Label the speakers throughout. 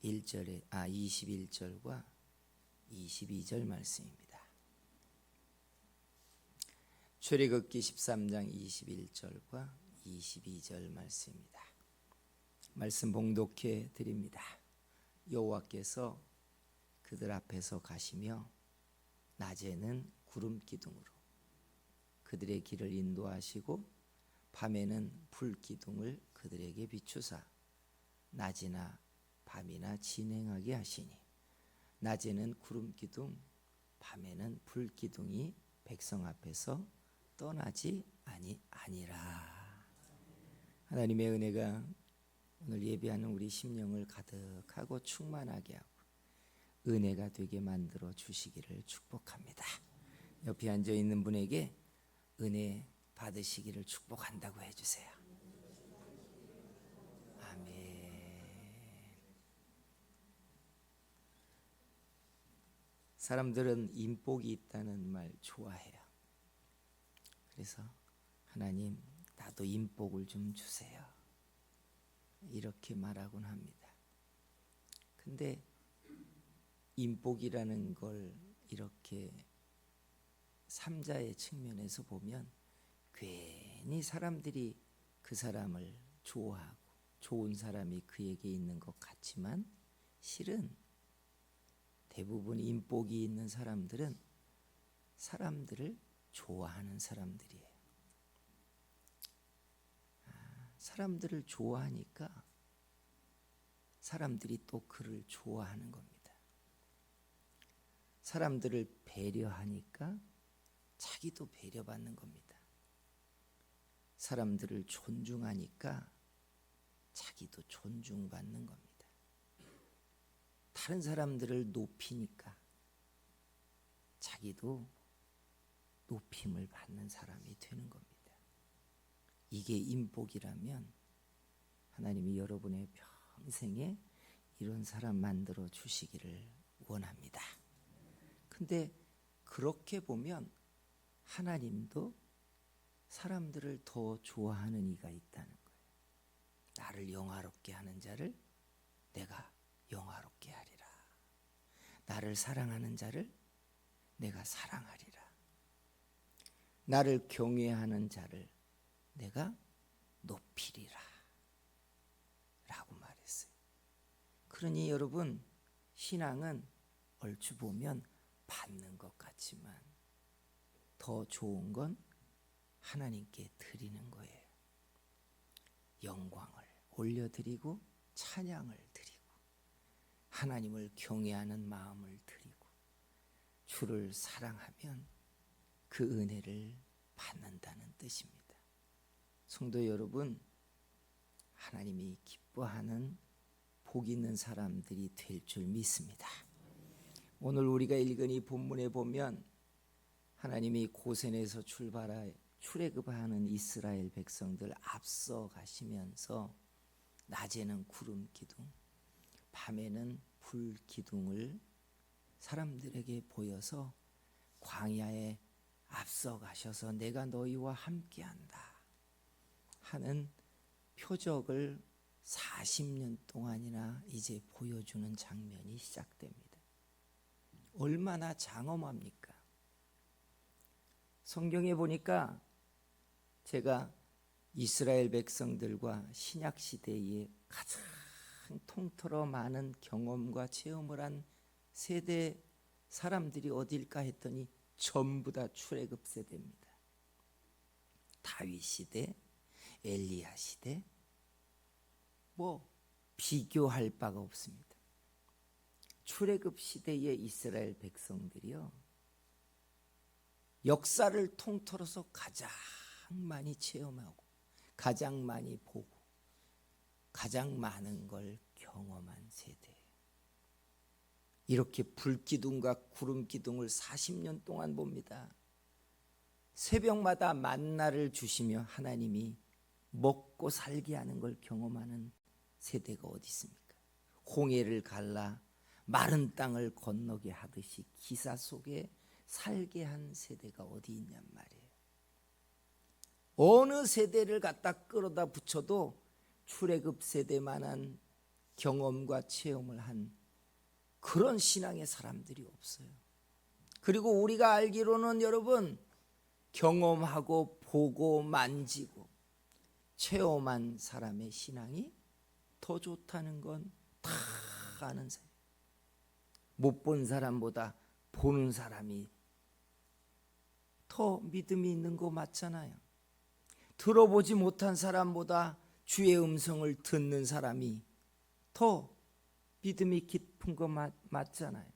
Speaker 1: 21절과 22절 말씀입니다. 출애굽기 13장 21절과 22절 말씀입니다. 말씀 봉독해 드립니다. 여호와께서 그들 앞에서 가시며 낮에는 구름 기둥으로 그들의 길을 인도하시고 밤에는 불 기둥을 그들에게 비추사 낮이나 밤이나 진행하게 하시니 낮에는 구름 기둥 밤에는 불 기둥이 백성 앞에서 떠나지 아니라. 하나님의 은혜가 오늘 예배하는 우리 심령을 가득하고 충만하게 하고 은혜가 되게 만들어 주시기를 축복합니다. 옆에 앉아 있는 분에게 은혜 받으시기를 축복한다고 해주세요. 아멘. 사람들은 인복이 있다는 말 좋아해요. 그래서 하나님, 나도 인복을 좀 주세요, 이렇게 말하곤 합니다. 근데 인복이라는 걸 이렇게 삼자의 측면에서 보면 괜히 사람들이 그 사람을 좋아하고 좋은 사람이 그에게 있는 것 같지만 실은 대부분 인복이 있는 사람들은 사람들을 좋아하는 사람들이에요. 사람들을 좋아하니까 사람들이 또 그를 좋아하는 겁니다. 사람들을 배려하니까 자기도 배려받는 겁니다. 사람들을 존중하니까 자기도 존중받는 겁니다. 다른 사람들을 높이니까 자기도 높임을 받는 사람이 되는 겁니다. 이게 인복이라면 하나님이 여러분의 평생에 이런 사람 만들어 주시기를 원합니다. 근데 그렇게 보면 하나님도 사람들을 더 좋아하는 이가 있다는 거예요. 나를 영화롭게 하는 자를 내가 영화롭게 하리라. 나를 사랑하는 자를 내가 사랑하리라. 나를 경외하는 자를 내가 높이리라 라고 말했어요. 그러니 여러분, 신앙은 얼추 보면 받는 것 같지만 더 좋은 건 하나님께 드리는 거예요. 영광을 올려드리고 찬양을 드리고 하나님을 경외하는 마음을 드리고 주를 사랑하면 그 은혜를 받는다는 뜻입니다. 성도 여러분, 하나님이 기뻐하는 복 있는 사람들이 될 줄 믿습니다. 오늘 우리가 읽은 이 본문에 보면 하나님이 고센에서 출애굽하는 이스라엘 백성들 앞서 가시면서 낮에는 구름 기둥, 밤에는 불 기둥을 사람들에게 보여서 광야에 앞서 가셔서 내가 너희와 함께한다 하는 표적을 40년 동안이나 이제 보여주는 장면이 시작됩니다. 얼마나 장엄합니까? 성경에 보니까 제가 이스라엘 백성들과 신약 시대에 가장 통틀어 많은 경험과 체험을 한 세대 사람들이 어딜까 했더니 전부 다 출애굽 세대입니다. 다윗 시대, 엘리야 시대, 비교할 바가 없습니다. 출애굽 시대의 이스라엘 백성들이요, 역사를 통틀어서 가장 많이 체험하고 가장 많이 보고 가장 많은 걸 경험한 세대예요. 이렇게 불기둥과 구름기둥을 40년 동안 봅니다. 새벽마다 만나를 주시며 하나님이 먹고 살게 하는 걸 경험하는 세대가 어디 있습니까? 홍해를 갈라 마른 땅을 건너게 하듯이 기사 속에 살게 한 세대가 어디 있냔 말이에요. 어느 세대를 갖다 끌어다 붙여도 출애굽 세대만한 경험과 체험을 한 그런 신앙의 사람들이 없어요. 그리고 우리가 알기로는 여러분, 경험하고 보고 만지고 체험한 사람의 신앙이 더 좋다는 건 다 아는 사람. 못 본 사람보다 보는 사람이 더 믿음이 있는 거 맞잖아요. 들어보지 못한 사람보다 주의 음성을 듣는 사람이 더 믿음이 깊은 거 맞잖아요.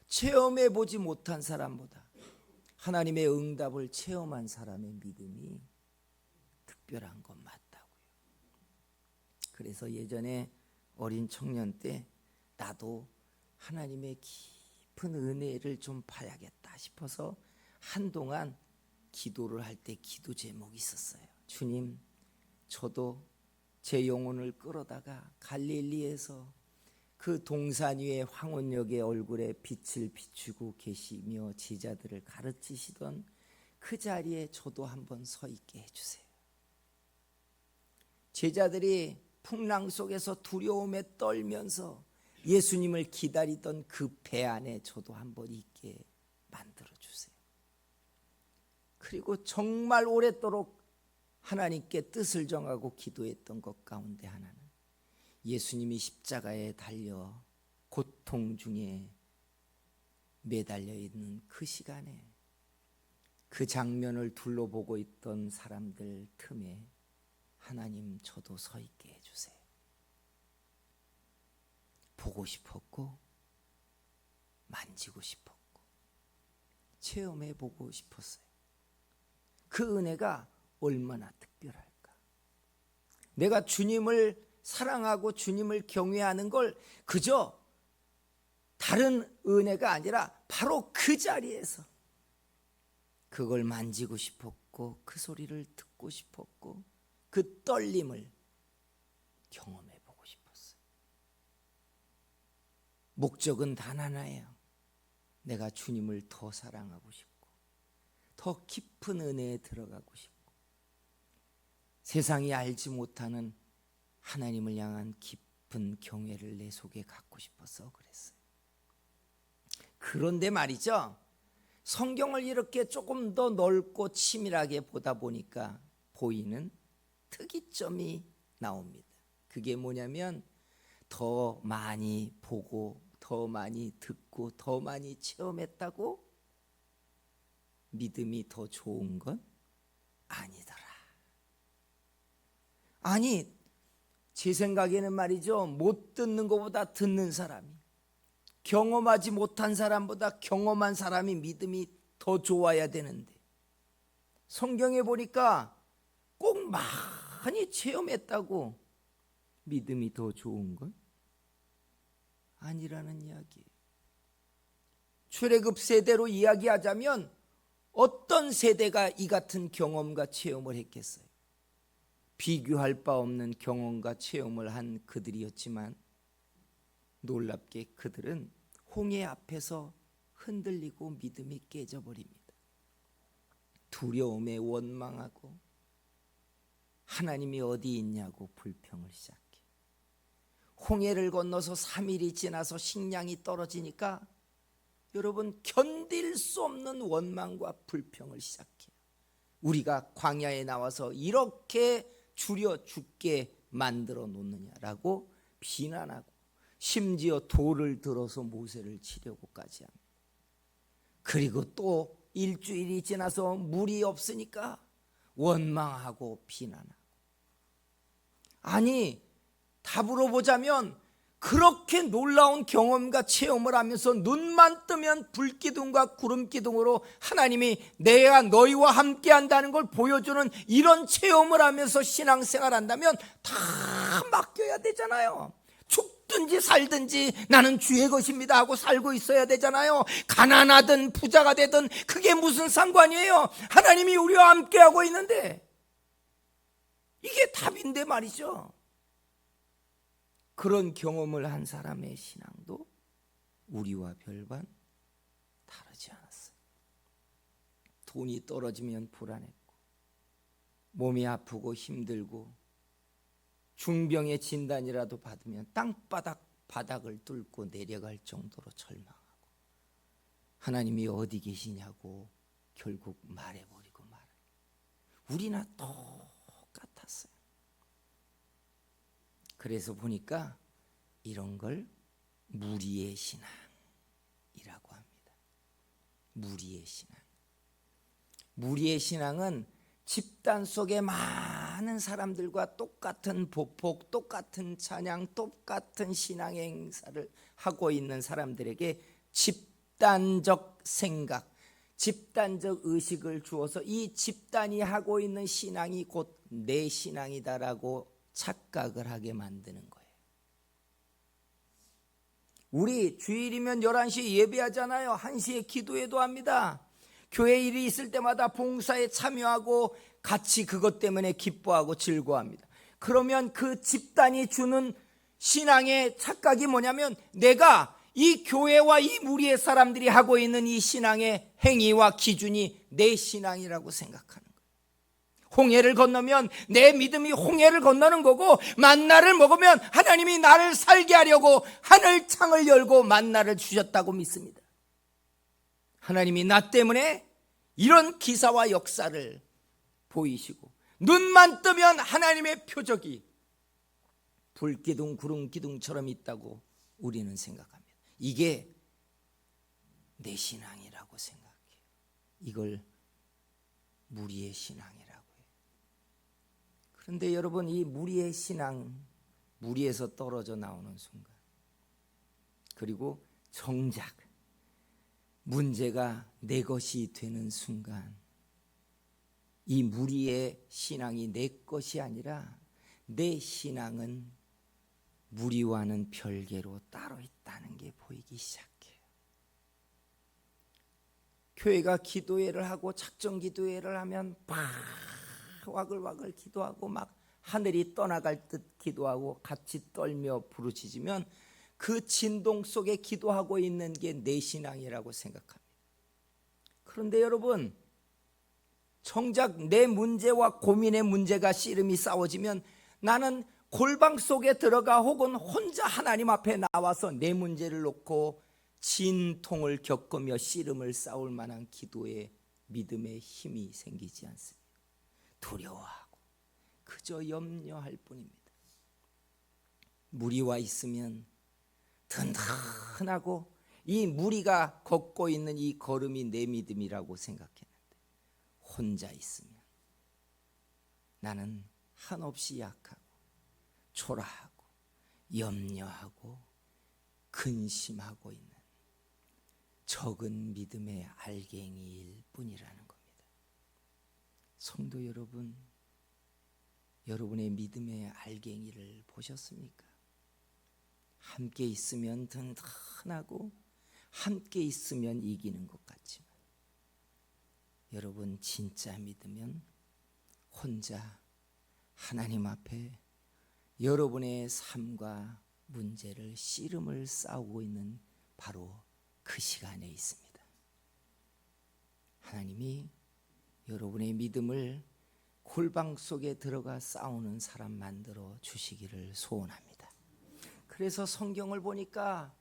Speaker 1: 체험해 보지 못한 사람보다 하나님의 응답을 체험한 사람의 믿음이 특별한 건 맞다고요. 그래서 예전에 어린 청년 때 나도 하나님의 깊은 은혜를 좀 봐야겠다 싶어서 한동안 기도를 할 때 기도 제목이 있었어요. 주님, 저도 제 영혼을 끌어다가 갈릴리에서 그 동산 위에 황혼역의 얼굴에 빛을 비추고 계시며 제자들을 가르치시던 그 자리에 저도 한번 서 있게 해주세요. 제자들이 풍랑 속에서 두려움에 떨면서 예수님을 기다리던 그 배 안에 저도 한번 있게 만들어주세요. 그리고 정말 오랫도록 하나님께 뜻을 정하고 기도했던 것 가운데 하나는 예수님이 십자가에 달려 고통 중에 매달려 있는 그 시간에 그 장면을 둘러보고 있던 사람들 틈에 하나님, 저도 서 있게 해주세요. 보고 싶었고 만지고 싶었고 체험해 보고 싶었어요. 그 은혜가 얼마나 특별할까. 내가 주님을 사랑하고 주님을 경외하는 걸 그저 다른 은혜가 아니라 바로 그 자리에서 그걸 만지고 싶었고 그 소리를 듣고 싶었고 그 떨림을 경험해 보고 싶었어요. 목적은 단 하나예요. 내가 주님을 더 사랑하고 싶고 더 깊은 은혜에 들어가고 싶고 세상이 알지 못하는 하나님을 향한 깊은 경외를 내 속에 갖고 싶어서 그랬어요. 그런데 말이죠, 성경을 이렇게 조금 더 넓고 치밀하게 보다 보니까 보이는 특이점이 나옵니다. 그게 뭐냐면 더 많이 보고 더 많이 듣고 더 많이 체험했다고 믿음이 더 좋은 건 아니더라. 아니, 제 생각에는 말이죠, 못 듣는 것보다 듣는 사람이, 경험하지 못한 사람보다 경험한 사람이 믿음이 더 좋아야 되는데 성경에 보니까 꼭 많이 체험했다고 믿음이 더 좋은 건 아니라는 이야기예요. 출애굽 세대로 이야기하자면 어떤 세대가 이 같은 경험과 체험을 했겠어요? 비교할 바 없는 경험과 체험을 한 그들이었지만 놀랍게 그들은 홍해 앞에서 흔들리고 믿음이 깨져버립니다. 두려움에 원망하고 하나님이 어디 있냐고 불평을 시작해. 홍해를 건너서 3일이 지나서 식량이 떨어지니까 여러분, 견딜 수 없는 원망과 불평을 시작해요. 우리가 광야에 나와서 이렇게 줄여 죽게 만들어 놓느냐라고 비난하고 심지어 돌을 들어서 모세를 치려고까지 합니다. 그리고 또 일주일이 지나서 물이 없으니까 원망하고 비난하고. 아니, 답으로 보자면 그렇게 놀라운 경험과 체험을 하면서 눈만 뜨면 불기둥과 구름기둥으로 하나님이 내가 너희와 함께 한다는 걸 보여주는 이런 체험을 하면서 신앙생활 한다면 다 맡겨야 되잖아요. 죽든지 살든지 나는 주의 것입니다 하고 살고 있어야 되잖아요. 가난하든 부자가 되든 그게 무슨 상관이에요. 하나님이 우리와 함께 하고 있는데 이게 답인데 말이죠. 그런 경험을 한 사람의 신앙도 우리와 별반 다르지 않았어요. 돈이 떨어지면 불안했고 몸이 아프고 힘들고 중병의 진단이라도 받으면 바닥을 뚫고 내려갈 정도로 절망하고 하나님이 어디 계시냐고 결국 말해버리고 말아요. 우리나 똑같았어요. 그래서 보니까 이런 걸 무리의 신앙이라고 합니다. 무리의 신앙. 무리의 신앙은 집단 속에 많은 사람들과 똑같은 보폭, 똑같은 찬양, 똑같은 신앙 행사를 하고 있는 사람들에게 집단적 생각, 집단적 의식을 주어서 이 집단이 하고 있는 신앙이 곧 내 신앙이다라고 착각을 하게 만드는 거예요. 우리 주일이면 11시에 예배하잖아요. 1시에 기도회도 합니다. 교회 일이 있을 때마다 봉사에 참여하고 같이 그것 때문에 기뻐하고 즐거워합니다. 그러면 그 집단이 주는 신앙의 착각이 뭐냐면 내가 이 교회와 이 무리의 사람들이 하고 있는 이 신앙의 행위와 기준이 내 신앙이라고 생각하는 거예요. 홍해를 건너면 내 믿음이 홍해를 건너는 거고 만나를 먹으면 하나님이 나를 살게 하려고 하늘 창을 열고 만나를 주셨다고 믿습니다. 하나님이 나 때문에 이런 기사와 역사를 보이시고 눈만 뜨면 하나님의 표적이 불기둥 구름기둥처럼 있다고 우리는 생각합니다. 이게 내 신앙이라고 생각해요. 이걸 무리의 신앙이라고 해요. 그런데 여러분, 이 무리의 신앙, 무리에서 떨어져 나오는 순간, 그리고 정작 문제가 내 것이 되는 순간, 이 무리의 신앙이 내 것이 아니라 내 신앙은 무리와는 별개로 따로 있다는 게 보이기 시작해요. 교회가 기도회를 하고 작정 기도회를 하면 막 와글와글 기도하고 막 하늘이 떠나갈 듯 기도하고 같이 떨며 부르짖으면 그 진동 속에 기도하고 있는 게 내 신앙이라고 생각합니다. 그런데 여러분, 정작 내 문제와 고민의 문제가 씨름이 싸워지면 나는 골방 속에 들어가 혹은 혼자 하나님 앞에 나와서 내 문제를 놓고 진통을 겪으며 씨름을 싸울 만한 기도의 믿음의 힘이 생기지 않습니다. 두려워하고 그저 염려할 뿐입니다. 무리와 있으면 든든하고 이 무리가 걷고 있는 이 걸음이 내 믿음이라고 생각했는데 혼자 있으면 나는 한없이 약하고 초라하고 염려하고 근심하고 있는 적은 믿음의 알갱이일 뿐이라는 겁니다. 성도 여러분, 여러분의 믿음의 알갱이를 보셨습니까? 함께 있으면 든든하고 함께 있으면 이기는 것 같지만 여러분 진짜 믿으면 혼자 하나님 앞에 여러분의 삶과 문제를 씨름을 싸우고 있는 바로 그 시간에 있습니다. 하나님이 여러분의 믿음을 골방 속에 들어가 싸우는 사람 만들어 주시기를 소원합니다. 그래서 성경을 보니까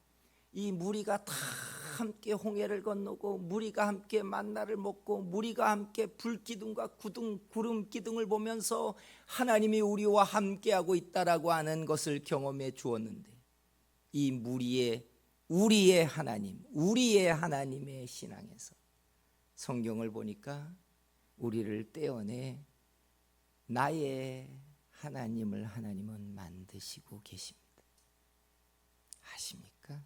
Speaker 1: 이 무리가 다 함께 홍해를 건너고 무리가 함께 만나를 먹고 무리가 함께 불기둥과 구름기둥을 보면서 하나님이 우리와 함께하고 있다라고 하는 것을 경험해 주었는데 이 무리의 우리의 하나님, 우리의 하나님의 신앙에서 성경을 보니까 우리를 떼어내 나의 하나님을 하나님은 만드시고 계십니다. 아십니까?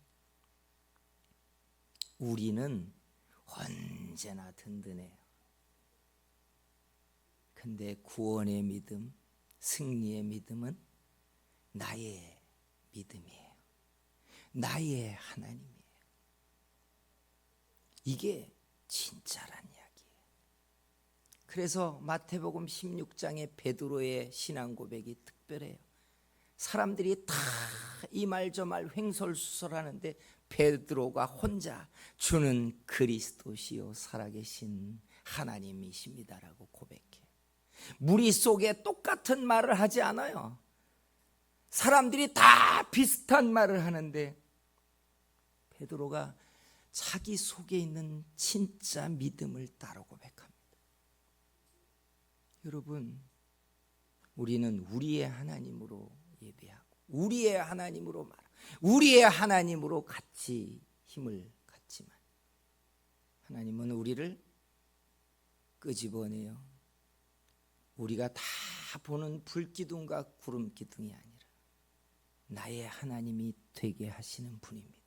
Speaker 1: 우리는 언제나 든든해요. 근데 구원의 믿음, 승리의 믿음은 나의 믿음이에요. 나의 하나님이에요. 이게 진짜란 이야기예요. 그래서 마태복음 16장의 베드로의 신앙 고백이 특별해요. 사람들이 다 이 말 저 말 횡설수설하는데 베드로가 혼자 주는 그리스도시요 살아계신 하나님이십니다라고 고백해. 무리 속에 똑같은 말을 하지 않아요. 사람들이 다 비슷한 말을 하는데 베드로가 자기 속에 있는 진짜 믿음을 따라 고백합니다. 여러분, 우리는 우리의 하나님으로 예배하고 우리의 하나님으로 말하고 우리의 하나님으로 같이 힘을 갖지만 하나님은 우리를 끄집어내요 우리가 다 보는 불기둥과 구름기둥이 아니라 나의 하나님이 되게 하시는 분입니다.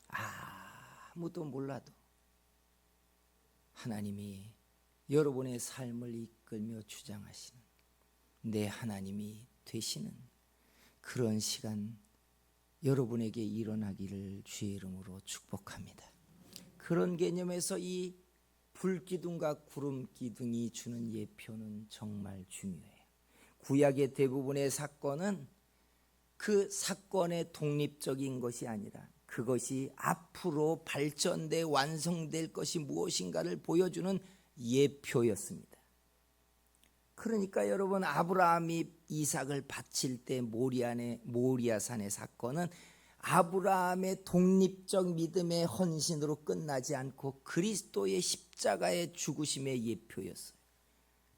Speaker 1: 아무도 몰라도 하나님이 여러분의 삶을 이끌며 주장하시는 내 하나님이 되시는 그런 시간 여러분에게 일어나기를 주의 이름으로 축복합니다. 그런 개념에서 이 불기둥과 구름기둥이 주는 예표는 정말 중요해요. 구약의 대부분의 사건은 그 사건의 독립적인 것이 아니라 그것이 앞으로 발전돼 완성될 것이 무엇인가를 보여주는 예표였습니다. 그러니까 여러분, 아브라함이 이삭을 바칠 때 모리아산의 사건은 아브라함의 독립적 믿음의 헌신으로 끝나지 않고 그리스도의 십자가의 죽으심의 예표였어요.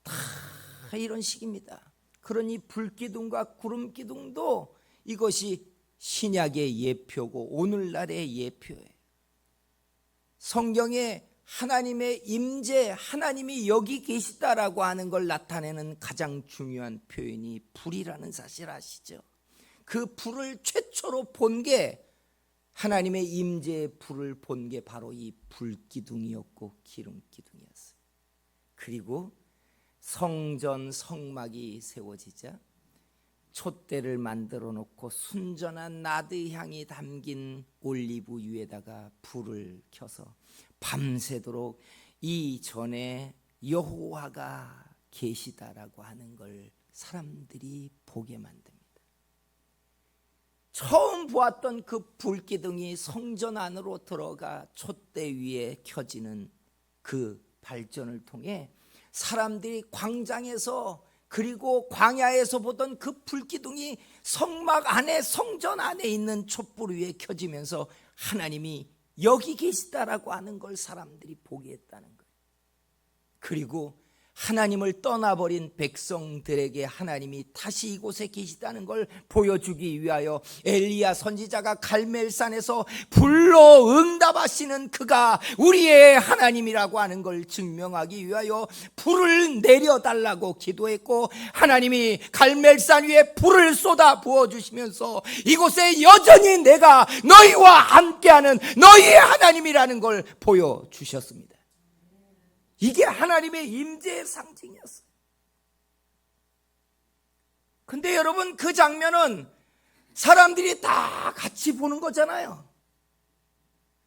Speaker 1: 다 이런 식입니다. 그러니 불기둥과 구름기둥도 이것이 신약의 예표고 오늘날의 예표예요. 성경에 하나님의 임재, 하나님이 여기 계시다라고 하는 걸 나타내는 가장 중요한 표현이 불이라는 사실 아시죠? 그 불을 최초로 본 게 하나님의 임재의 불을 본 게 바로 이 불기둥이었고 기름기둥이었어요. 그리고 성전 성막이 세워지자 촛대를 만들어 놓고 순전한 나드 향이 담긴 올리브 위에다가 불을 켜서 밤새도록 이전에 여호와가 계시다라고 하는 걸 사람들이 보게 만듭니다. 처음 보았던 그 불기둥이 성전 안으로 들어가 촛대 위에 켜지는 그 발전을 통해 사람들이 광장에서 그리고 광야에서 보던 그 불기둥이 성막 안에 성전 안에 있는 촛불 위에 켜지면서 하나님이 여기 계시다라고 하는 걸 사람들이 보게 했다는 거예요. 그리고 하나님을 떠나버린 백성들에게 하나님이 다시 이곳에 계시다는 걸 보여주기 위하여 엘리야 선지자가 갈멜산에서 불로 응답하시는 그가 우리의 하나님이라고 하는 걸 증명하기 위하여 불을 내려달라고 기도했고 하나님이 갈멜산 위에 불을 쏟아 부어주시면서 이곳에 여전히 내가 너희와 함께하는 너희의 하나님이라는 걸 보여주셨습니다. 이게 하나님의 임재의 상징이었어요. 근데 여러분, 그 장면은 사람들이 다 같이 보는 거잖아요.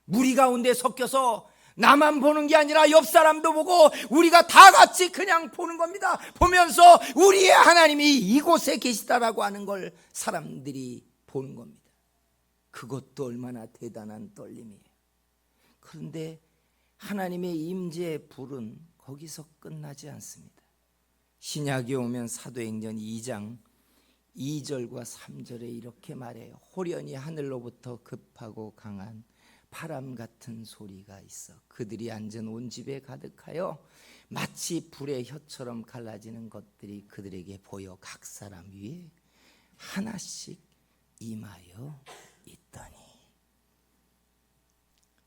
Speaker 1: 무리 가운데 섞여서 나만 보는 게 아니라 옆 사람도 보고 우리가 다 같이 그냥 보는 겁니다. 보면서 우리의 하나님이 이곳에 계시다라고 하는 걸 사람들이 보는 겁니다. 그것도 얼마나 대단한 떨림이에요. 그런데 하나님의 임재의 불은 거기서 끝나지 않습니다. 신약에 오면 사도행전 2장 2절과 3절에 이렇게 말해요. 호련히 하늘로부터 급하고 강한 바람 같은 소리가 있어 그들이 앉은 온 집에 가득하여 마치 불의 혀처럼 갈라지는 것들이 그들에게 보여 각 사람 위에 하나씩 임하여 있더니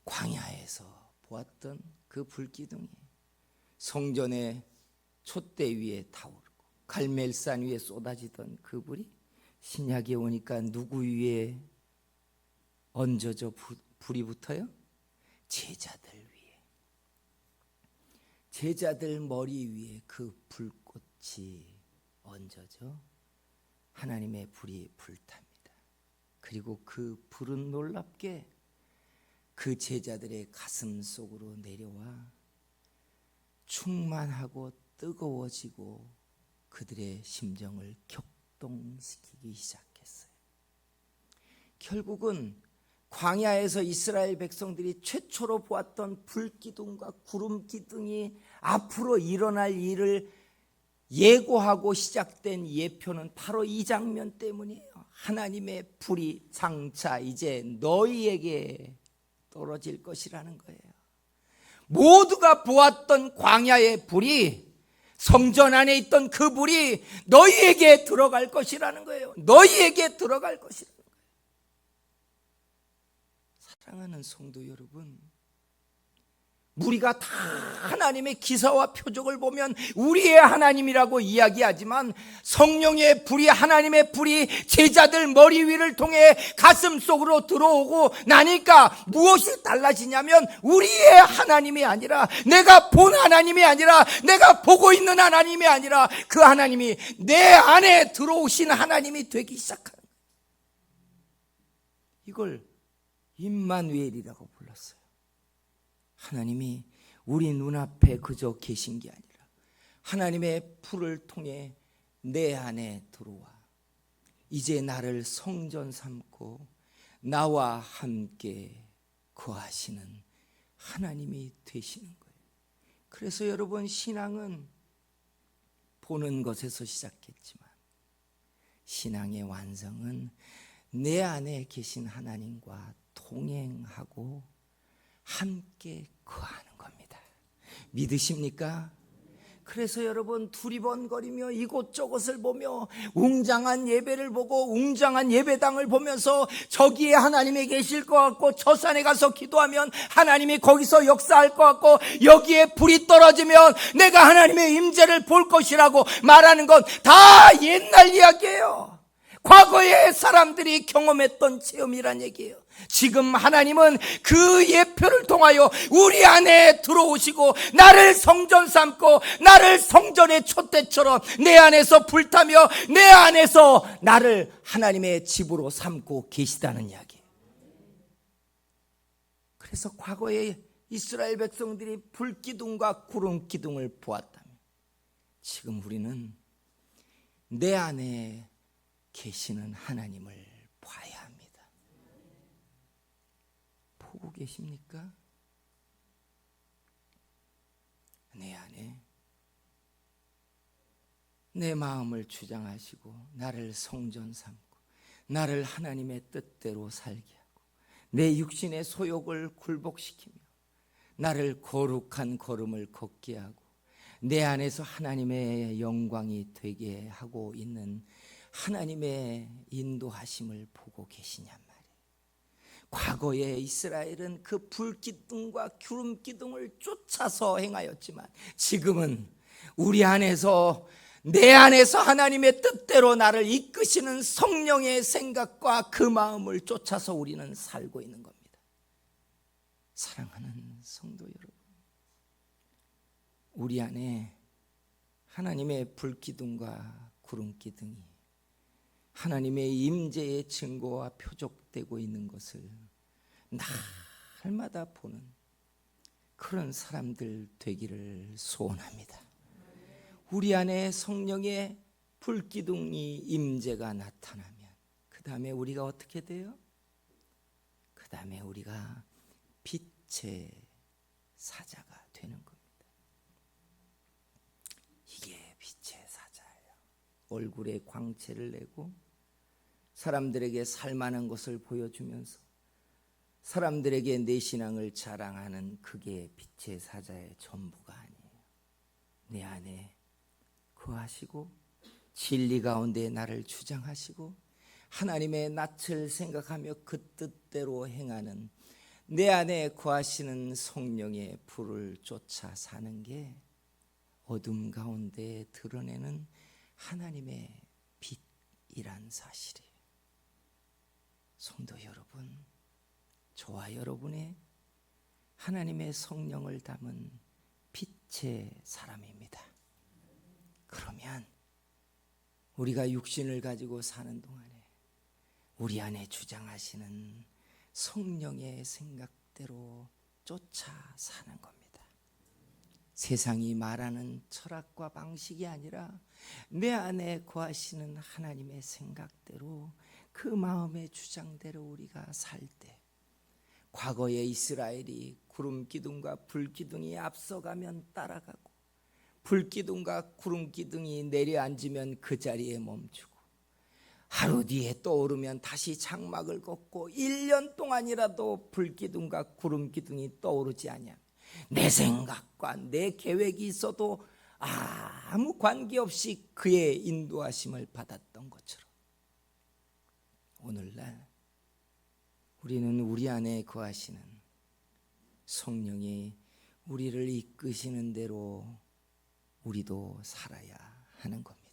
Speaker 1: 광야에서 보았던 그 불기둥이 성전의 촛대 위에 타오르고 갈멜산 위에 쏟아지던 그 불이 신약에 오니까 누구 위에 얹어져 불이 붙어요? 제자들 위에. 제자들 머리 위에 그 불꽃이 얹어져 하나님의 불이 불탑니다. 그리고 그 불은 놀랍게 그 제자들의 가슴 속으로 내려와 충만하고 뜨거워지고 그들의 심정을 격동시키기 시작했어요. 결국은 광야에서 이스라엘 백성들이 최초로 보았던 불기둥과 구름기둥이 앞으로 일어날 일을 예고하고 시작된 예표는 바로 이 장면 때문이에요. 하나님의 불이 장차 이제 너희에게 떨어질 것이라는 거예요. 모두가 보았던 광야의 불이, 성전 안에 있던 그 불이 너희에게 들어갈 것이라는 거예요. 너희에게 들어갈 것이라는 거예요. 사랑하는 성도 여러분, 우리가 다 하나님의 기사와 표적을 보면 우리의 하나님이라고 이야기하지만 성령의 불이, 하나님의 불이 제자들 머리 위를 통해 가슴 속으로 들어오고 나니까 무엇이 달라지냐면 우리의 하나님이 아니라, 내가 본 하나님이 아니라, 내가 보고 있는 하나님이 아니라 그 하나님이 내 안에 들어오신 하나님이 되기 시작하는 거예요. 이걸 임마누엘이라고 불렀어요. 하나님이 우리 눈앞에 그저 계신 게 아니라 하나님의 불을 통해 내 안에 들어와 이제 나를 성전 삼고 나와 함께 거하시는 하나님이 되시는 거예요. 그래서 여러분, 신앙은 보는 것에서 시작했지만 신앙의 완성은 내 안에 계신 하나님과 동행하고 함께 거하는 겁니다. 믿으십니까? 그래서 여러분, 두리번거리며 이곳저곳을 보며 웅장한 예배를 보고 웅장한 예배당을 보면서 저기에 하나님이 계실 것 같고 저 산에 가서 기도하면 하나님이 거기서 역사할 것 같고 여기에 불이 떨어지면 내가 하나님의 임재를 볼 것이라고 말하는 건 다 옛날 이야기예요. 과거의 사람들이 경험했던 체험이란 얘기예요. 지금 하나님은 그 예표를 통하여 우리 안에 들어오시고 나를 성전 삼고 나를 성전의 촛대처럼 내 안에서 불타며 내 안에서 나를 하나님의 집으로 삼고 계시다는 이야기예요. 그래서 과거에 이스라엘 백성들이 불기둥과 구름기둥을 보았다면 지금 우리는 내 안에 계시는 하나님을 봐야 합니다. 보고 계십니까? 내 안에 내 마음을 주장하시고 나를 성전 삼고 나를 하나님의 뜻대로 살게 하고 내 육신의 소욕을 굴복시키며 나를 거룩한 걸음을 걷게 하고 내 안에서 하나님의 영광이 되게 하고 있는 하나님의 인도하심을 보고 계시냔 말이에요. 과거에 이스라엘은 그 불기둥과 구름기둥을 쫓아서 행하였지만 지금은 우리 안에서, 내 안에서 하나님의 뜻대로 나를 이끄시는 성령의 생각과 그 마음을 쫓아서 우리는 살고 있는 겁니다. 사랑하는 성도 여러분, 우리 안에 하나님의 불기둥과 구름기둥이 하나님의 임재의 증거와 표적되고 있는 것을 날마다 보는 그런 사람들 되기를 소원합니다. 우리 안에 성령의 불기둥이 임재가 나타나면 그 다음에 우리가 어떻게 돼요? 그 다음에 우리가 빛의 사자가 되는 겁니다. 이게 빛의 사자예요. 얼굴에 광채를 내고 사람들에게 살만한 것을 보여주면서 사람들에게 내 신앙을 자랑하는 그게 빛의 사자의 전부가 아니에요. 내 안에 거하시고 진리 가운데 나를 주장하시고 하나님의 낯을 생각하며 그 뜻대로 행하는 내 안에 거하시는 성령의 불을 쫓아 사는 게 어둠 가운데 드러내는 하나님의 빛이란 사실이에요. 성도 여러분, 저와 여러분의 하나님의 성령을 담은 빛의 사람입니다. 그러면 우리가 육신을 가지고 사는 동안에 우리 안에 주장하시는 성령의 생각대로 쫓아 사는 겁니다. 세상이 말하는 철학과 방식이 아니라 내 안에 거하시는 하나님의 생각대로 그 마음의 주장대로 우리가 살 때 과거의 이스라엘이 구름 기둥과 불 기둥이 앞서가면 따라가고 불기둥과 구름기둥이 내려앉으면 그 자리에 멈추고 하루 뒤에 떠오르면 다시 장막을 걷고 1년 동안이라도 불기둥과 구름기둥이 떠오르지 아니하면 내 생각과 내 계획이 있어도 아무 관계없이 그의 인도하심을 받았던 것처럼 오늘날 우리는 우리 안에 거하시는 성령이 우리를 이끄시는 대로 우리도 살아야 하는 겁니다.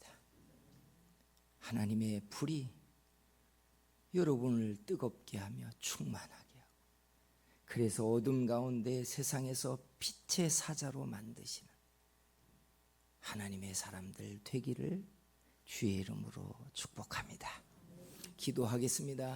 Speaker 1: 하나님의 불이 여러분을 뜨겁게 하며 충만하게 하고 그래서 어둠 가운데 세상에서 빛의 사자로 만드시는 하나님의 사람들 되기를 주의 이름으로 축복합니다. 기도하겠습니다.